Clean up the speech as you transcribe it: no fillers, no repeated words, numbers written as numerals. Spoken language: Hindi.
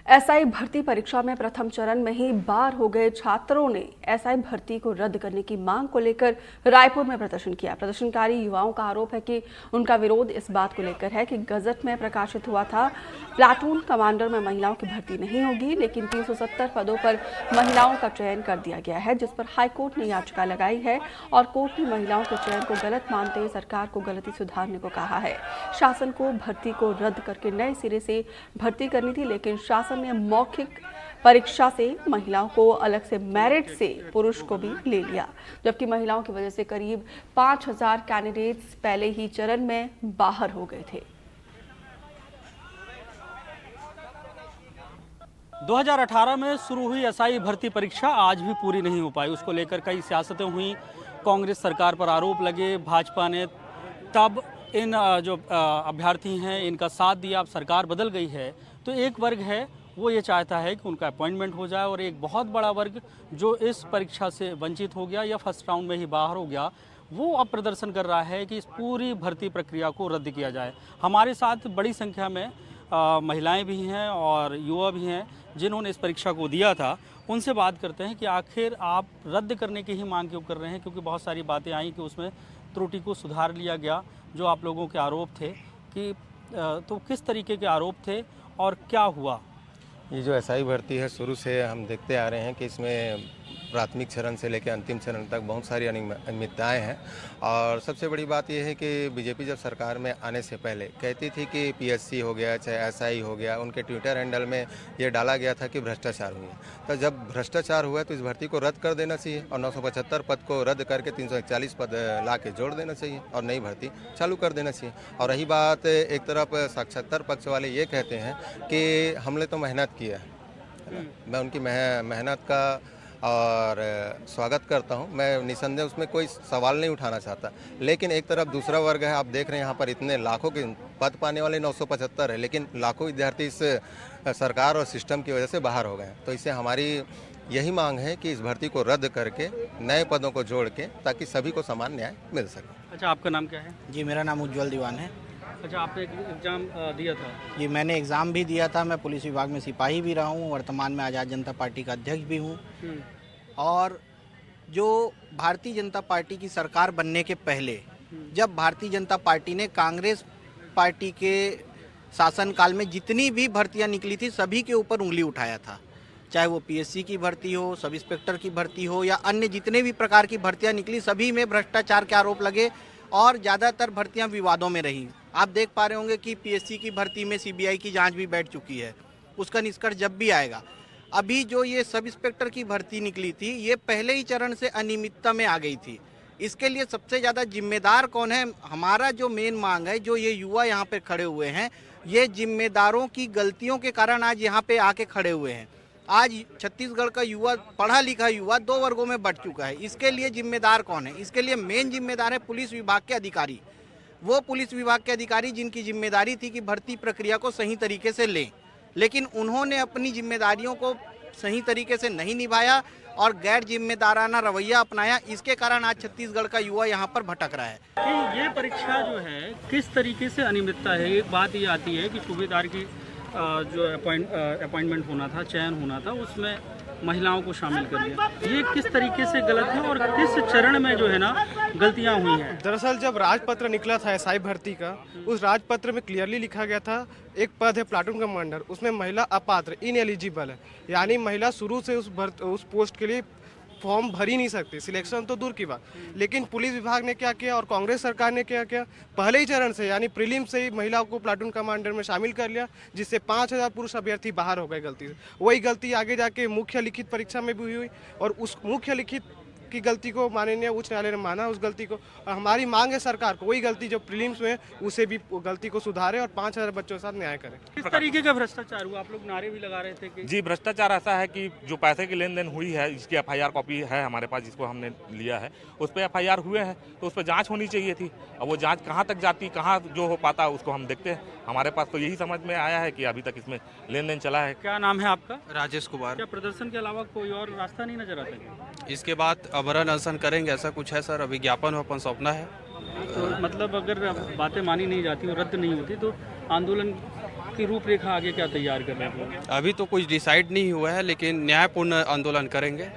एसआई भर्ती परीक्षा में प्रथम चरण में ही बार हो गए छात्रों ने एसआई भर्ती को रद्द करने की मांग को लेकर रायपुर में प्रदर्शन किया। प्रदर्शनकारी युवाओं का आरोप है कि उनका विरोध इस बात को लेकर है कि गजट में प्रकाशित हुआ था प्लाटून कमांडर में महिलाओं की भर्ती नहीं होगी, लेकिन 370 पदों पर महिलाओं का चयन कर दिया गया है, जिस पर हाईकोर्ट ने याचिका लगाई है और कोर्ट ने महिलाओं के चयन को गलत मानते हुए सरकार को गलती सुधारने को कहा है। शासन को भर्ती को रद्द करके नए सिरे से भर्ती करनी थी, लेकिन शासन ने मौखिक परीक्षा से महिलाओं को अलग से मेरिट से पुरुष को भी ले लिया, जबकि महिलाओं की वजह से करीब 5000 कैंडिडेट्स पहले ही चरण में बाहर हो गए थे। 2018 में शुरू हुई एसआई भर्ती परीक्षा आज भी पूरी नहीं हो पाई। उसको लेकर कई सियासतें हुई, कांग्रेस सरकार पर आरोप लगे, भाजपा ने तब इन जो अभ्यर्थी हैं इनका साथ दिया। अब सरकार बदल गई है तो एक वर्ग है वो ये चाहता है कि उनका अपॉइंटमेंट हो जाए, और एक बहुत बड़ा वर्ग जो इस परीक्षा से वंचित हो गया या फर्स्ट राउंड में ही बाहर हो गया, वो अब प्रदर्शन कर रहा है कि इस पूरी भर्ती प्रक्रिया को रद्द किया जाए। हमारे साथ बड़ी संख्या में महिलाएं भी हैं और युवा भी हैं जिन्होंने इस परीक्षा को दिया था। उनसे बात करते हैं कि आखिर आप रद्द करने की ही मांग क्यों कर रहे हैं, क्योंकि बहुत सारी बातें आई कि उसमें त्रुटि को सुधार लिया गया। जो आप लोगों के आरोप थे कि तो किस तरीके के आरोप थे और क्या हुआ? ये जो एसआई भर्ती है, शुरू से हम देखते आ रहे हैं कि इसमें प्राथमिक चरण से लेकर अंतिम चरण तक बहुत सारी अनियमितताएं हैं। और सबसे बड़ी बात यह है कि बीजेपी जब सरकार में आने से पहले कहती थी कि पीएससी हो गया चाहे एसआई हो गया, उनके ट्विटर हैंडल में ये डाला गया था कि भ्रष्टाचार हुआ। तो जब भ्रष्टाचार हुआ तो इस भर्ती को रद्द कर देना चाहिए और 975 पद को रद्द करके 341 पद ला के जोड़ देना चाहिए और नई भर्ती चालू कर देना चाहिए। और रही बात, एक तरफ साक्षात्कार पक्ष वाले ये कहते हैं कि हमने तो मेहनत किया है, मैं उनकी मेहनत का और स्वागत करता हूं, मैं निसंदेह उसमें कोई सवाल नहीं उठाना चाहता। लेकिन एक तरफ दूसरा वर्ग है, आप देख रहे हैं यहाँ पर इतने लाखों के पद पाने वाले 975 है, लेकिन लाखों विद्यार्थी इस सरकार और सिस्टम की वजह से बाहर हो गए हैं। तो इससे हमारी यही मांग है कि इस भर्ती को रद्द करके नए पदों को जोड़ के ताकि सभी को समान न्याय मिल सके। अच्छा, आपका नाम क्या है? जी, मेरा नाम उज्जवल दीवान है। अच्छा, आपने एग्ज़ाम दिया था? जी, मैंने एग्ज़ाम भी दिया था। मैं पुलिस विभाग में सिपाही भी रहा हूँ, वर्तमान में आज़ाद जनता पार्टी का अध्यक्ष भी हूँ। और जो भारतीय जनता पार्टी की सरकार बनने के पहले जब भारतीय जनता पार्टी ने कांग्रेस पार्टी के शासनकाल में जितनी भी भर्तियां निकली थी सभी के ऊपर उंगली उठाया था, चाहे वो पीएससी की भर्ती हो, सब इंस्पेक्टर की भर्ती हो या अन्य जितने भी प्रकार की भर्तियां निकली, सभी में भ्रष्टाचार के आरोप लगे और ज़्यादातर भर्तियां विवादों में रहीं। आप देख पा रहे होंगे कि पीएससी की भर्ती में सीबीआई की जांच भी बैठ चुकी है, उसका निष्कर्ष जब भी आएगा। अभी जो ये सब इंस्पेक्टर की भर्ती निकली थी, ये पहले ही चरण से अनियमितता में आ गई थी। इसके लिए सबसे ज़्यादा जिम्मेदार कौन है? हमारा जो मेन मांग है, जो ये युवा यहाँ पे खड़े हुए हैं, ये जिम्मेदारों की गलतियों के कारण आज यहाँ पे आके खड़े हुए हैं। आज छत्तीसगढ़ का युवा, पढ़ा लिखा युवा 2 वर्गों में बंट चुका है। इसके लिए जिम्मेदार कौन है? इसके लिए मेन जिम्मेदार है पुलिस विभाग के अधिकारी। वो पुलिस विभाग के अधिकारी जिनकी जिम्मेदारी थी कि भर्ती प्रक्रिया को सही तरीके से लें, लेकिन उन्होंने अपनी जिम्मेदारियों को सही तरीके से नहीं निभाया और गैर जिम्मेदाराना रवैया अपनाया। इसके कारण आज छत्तीसगढ़ का युवा यहाँ पर भटक रहा है। कि ये परीक्षा जो है किस तरीके से अनियमितता है? एक बात ये आती है कि सूबेदार की जो अपॉइंटमेंट होना था, चयन होना था, उसमें महिलाओं को शामिल कर लिया। ये किस तरीके से गलत है और किस चरण में जो है ना गलतियां हुई हैं? दरअसल जब राजपत्र निकला था एसआई भर्ती का, उस राजपत्र में क्लियरली लिखा गया था एक पद है प्लाटून कमांडर, उसमें महिला अपात्र इनएलिजिबल है, यानी महिला शुरू से उस पोस्ट के लिए फॉर्म भर ही नहीं सकती, सिलेक्शन तो दूर की बात। लेकिन पुलिस विभाग ने क्या किया और कांग्रेस सरकार ने क्या किया, पहले ही चरण से यानी प्रीलिम से ही महिलाओं को प्लाटून कमांडर में शामिल कर लिया, जिससे 5000 पुरुष अभ्यर्थी बाहर हो गए गलती से। वही गलती आगे जाके मुख्य लिखित परीक्षा में भी हुई और उस मुख्य लिखित की गलती को माननीय उच्च न्यायालय ने माना उस गलती को। और हमारी मांग है सरकार को वही गलती जो प्रीलिम्स में उसे भी गलती को सुधारे और 5000 बच्चों के साथ न्याय करे। किस तरीके का भ्रष्टाचार हुआ? आप लोग नारे भी लगा रहे थे कि जी, भ्रष्टाचार ऐसा है कि जो पैसे की लेन देन हुई है, इसकी एफआईआर कॉपी है हमारे पास, जिसको हमने लिया है, उस पर एफआईआर हुए हैं, तो उस पर जांच होनी चाहिए थी। अब वो जांच कहाँ तक जाती, कहाँ जो हो पाता, उसको हम देखते हैं। हमारे पास तो यही समझ में आया है कि अभी तक इसमें लेन देन चला है। क्या नाम है आपका? राजेश कुमार। क्या प्रदर्शन के अलावा कोई और रास्ता नहीं नजर आता? इसके बाद अमरण अनशन करेंगे, ऐसा कुछ है सर। अभी ज्ञापन वापन सौंपना है। तो मतलब अगर बातें मानी नहीं जाती और रद्द नहीं होती तो आंदोलन आपकी रूपरेखा आगे क्या तैयार कर रहे हैं? अभी तो कुछ डिसाइड नहीं हुआ है, लेकिन न्यायपूर्ण आंदोलन करेंगे।